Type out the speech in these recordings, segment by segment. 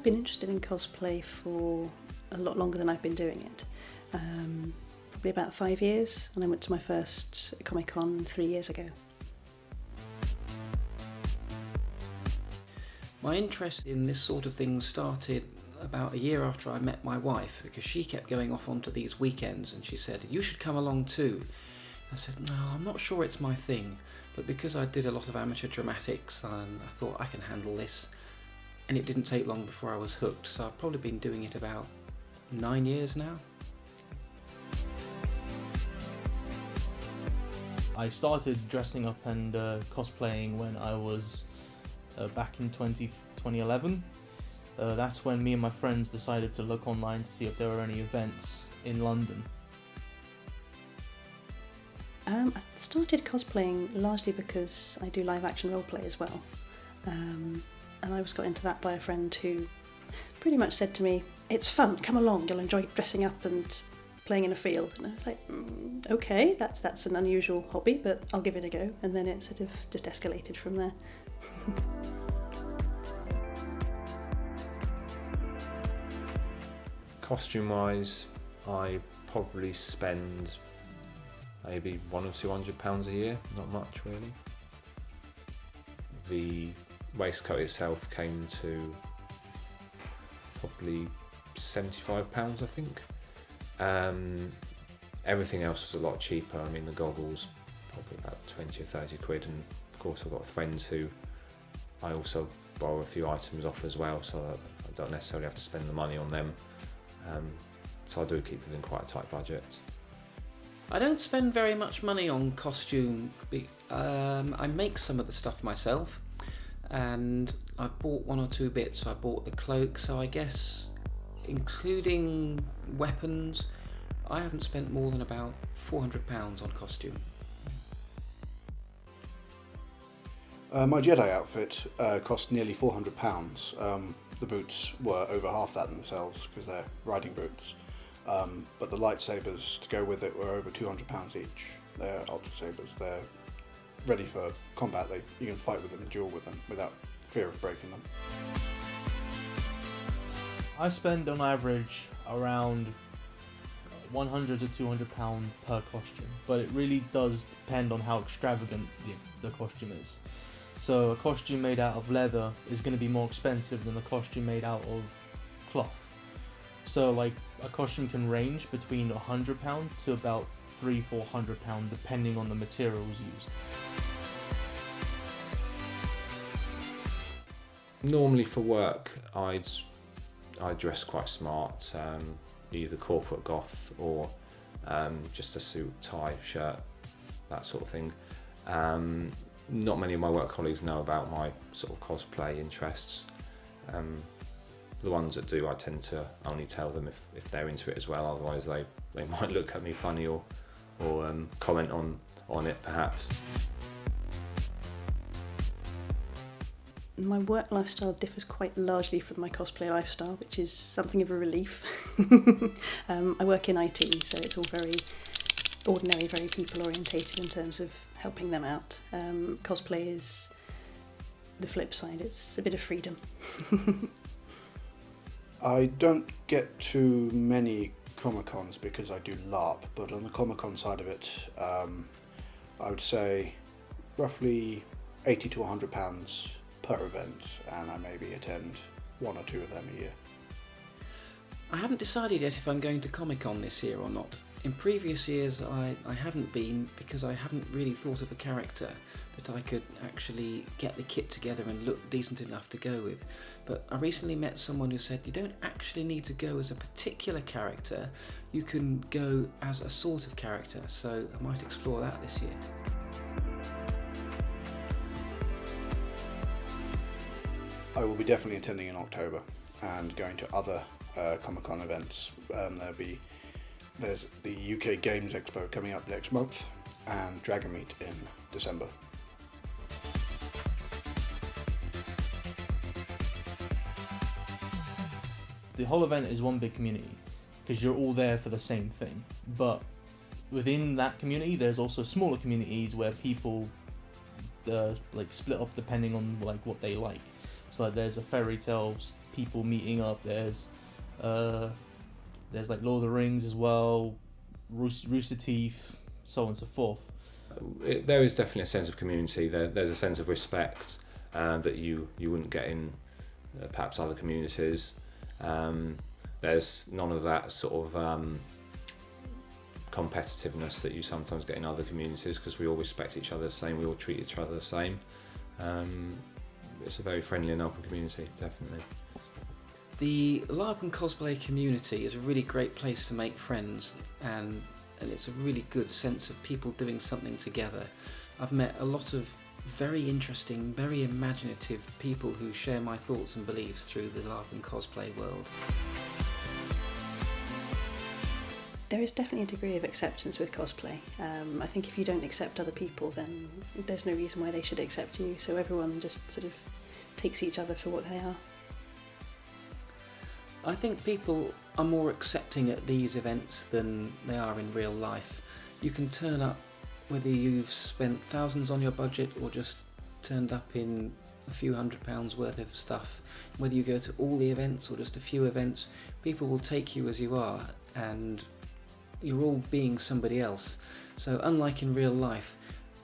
been interested in cosplay for a lot longer than I've been doing it. Probably about 5 years, and I went to my first Comic Con 3 years ago. My interest in this sort of thing started about a year after I met my wife, because she kept going off onto these weekends and she said, "You should come along too." I said, "No, I'm not sure it's my thing," but because I did a lot of amateur dramatics, I thought I can handle this, and it didn't take long before I was hooked, so I've probably been doing it about 9 years now. I started dressing up and cosplaying when I was back in 2011. That's when me and my friends decided to look online to see if there were any events in London. I started cosplaying largely because I do live action roleplay as well. And I was got into that by a friend who pretty much said to me, "It's fun, come along, you'll enjoy dressing up and playing in a field." And I was like, okay, that's an unusual hobby, but I'll give it a go. And then it sort of just escalated from there. Costume-wise, I probably spend maybe £100 or £200 a year, not much really. The waistcoat itself came to probably £75, I think. Everything else was a lot cheaper. I mean, the goggles probably about 20 or 30 quid, and of course I've got friends who I also borrow a few items off as well, so I don't necessarily have to spend the money on them. So I do keep within quite a tight budget. I don't spend very much money on costume. I make some of the stuff myself, and I've bought 1 or 2 bits. I bought the cloak, so I guess including weapons, I haven't spent more than about £400 on costume. My Jedi outfit cost nearly £400. The boots were over half that themselves because they're riding boots. But the lightsabers to go with it were over £200 each. They're ultra sabers. They're ready for combat. You can fight with them and duel with them without fear of breaking them. I spend on average around £100 to £200 per costume, but it really does depend on how extravagant the costume is. So a costume made out of leather is going to be more expensive than a costume made out of cloth. So like a costume can range between £100 to about £300-400 depending on the materials used. Normally for work, I dress quite smart, either corporate goth or just a suit, tie, shirt, that sort of thing. Not many of my work colleagues know about my sort of cosplay interests. The ones that do, I tend to only tell them if they're into it as well, otherwise they might look at me funny or comment on it perhaps. My work lifestyle differs quite largely from my cosplay lifestyle, which is something of a relief. I work in IT, so it's all very ordinary, very people orientated in terms of helping them out. Cosplay is the flip side, it's a bit of freedom. I don't get to many Comic-Cons because I do LARP, but on the Comic-Con side of it, I would say roughly £80 to £100 per event, and I maybe attend 1 or 2 of them a year. I haven't decided yet if I'm going to Comic Con this year or not. In previous years I haven't been because I haven't really thought of a character that I could actually get the kit together and look decent enough to go with. But I recently met someone who said you don't actually need to go as a particular character, you can go as a sort of character, so I might explore that this year. I will be definitely attending in October and going to other Comic-Con events. There's the UK Games Expo coming up next month and Dragon Meet in December. The whole event is one big community because you're all there for the same thing, but within that community there's also smaller communities where people like split up depending on like what they like. So like there's a fairy tales people meeting up. There's like Lord of the Rings as well, Rooster Teeth, so on and so forth. There is definitely a sense of community. There's a sense of respect that you wouldn't get in perhaps other communities. There's none of that sort of competitiveness that you sometimes get in other communities, because we all respect each other the same, we all treat each other the same. It's a very friendly and open community, definitely. The LARP and cosplay community is a really great place to make friends, and it's a really good sense of people doing something together. I've met a lot of very interesting, very imaginative people who share my thoughts and beliefs through the LARP and cosplay world. There is definitely a degree of acceptance with cosplay. I think if you don't accept other people, then there's no reason why they should accept you, so everyone just sort of takes each other for what they are. I think people are more accepting at these events than they are in real life. You can turn up whether you've spent thousands on your budget or just turned up in a few £100 worth of stuff. Whether you go to all the events or just a few events, people will take you as you are, and you're all being somebody else. So unlike in real life,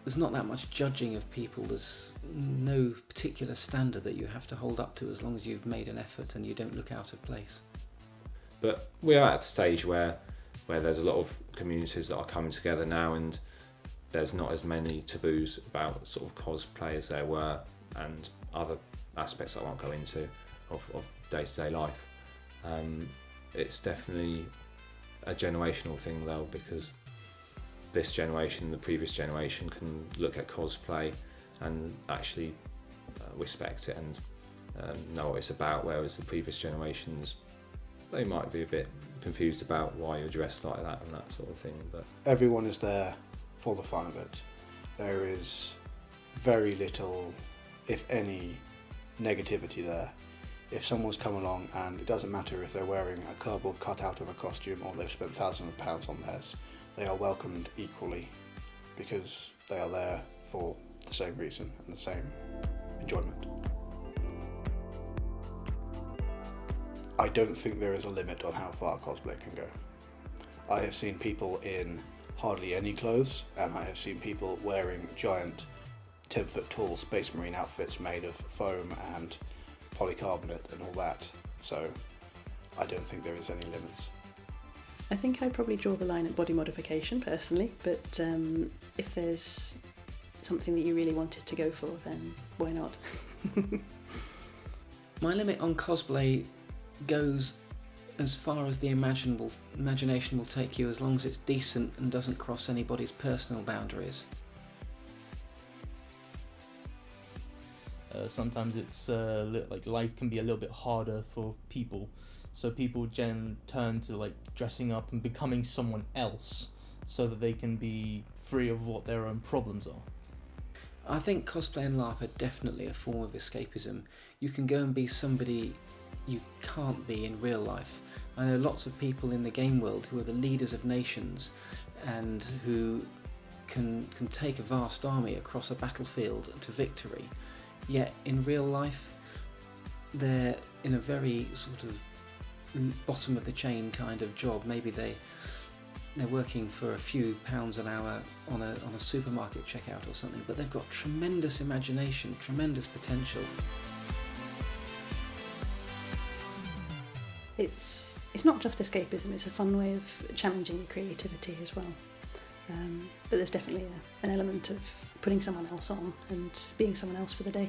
there's not that much judging of people. There's no particular standard that you have to hold up to, as long as you've made an effort and you don't look out of place. But we are at a stage where there's a lot of communities that are coming together now, and there's not as many taboos about sort of cosplay as there were, and other aspects I won't go into of day-to-day life. It's definitely a generational thing though, because this generation, the previous generation, can look at cosplay and actually respect it and know what it's about, whereas the previous generations, they might be a bit confused about why you're dressed like that and that sort of thing. But Everyone is there for the fun of it. There is very little, if any, negativity there. If someone's come along, and it doesn't matter if they're wearing a cardboard cutout of a costume or they've spent thousands of pounds on theirs, they are welcomed equally, because they are there for the same reason and the same enjoyment. I don't think there is a limit on how far cosplay can go. I have seen people in hardly any clothes, and I have seen people wearing giant 10-foot tall Space Marine outfits made of foam and polycarbonate and all that, so I don't think there is any limits. I think I'd probably draw the line at body modification personally, but if there's something that you really wanted to go for, then why not? My limit on cosplay goes as far as the imagination will take you, as long as it's decent and doesn't cross anybody's personal boundaries. Sometimes it's like life can be a little bit harder for people, so people turn to like dressing up and becoming someone else so that they can be free of what their own problems are. I think cosplay and LARP are definitely a form of escapism. You can go and be somebody you can't be in real life. I know lots of people in the game world who are the leaders of nations and who can take a vast army across a battlefield to victory. Yet in real life, they're in a very sort of bottom of the chain kind of job. Maybe they're working for a few pounds an hour on a supermarket checkout or something, but they've got tremendous imagination, tremendous potential. It's not just escapism, it's a fun way of challenging your creativity as well. But there's definitely an element of putting someone else on and being someone else for the day.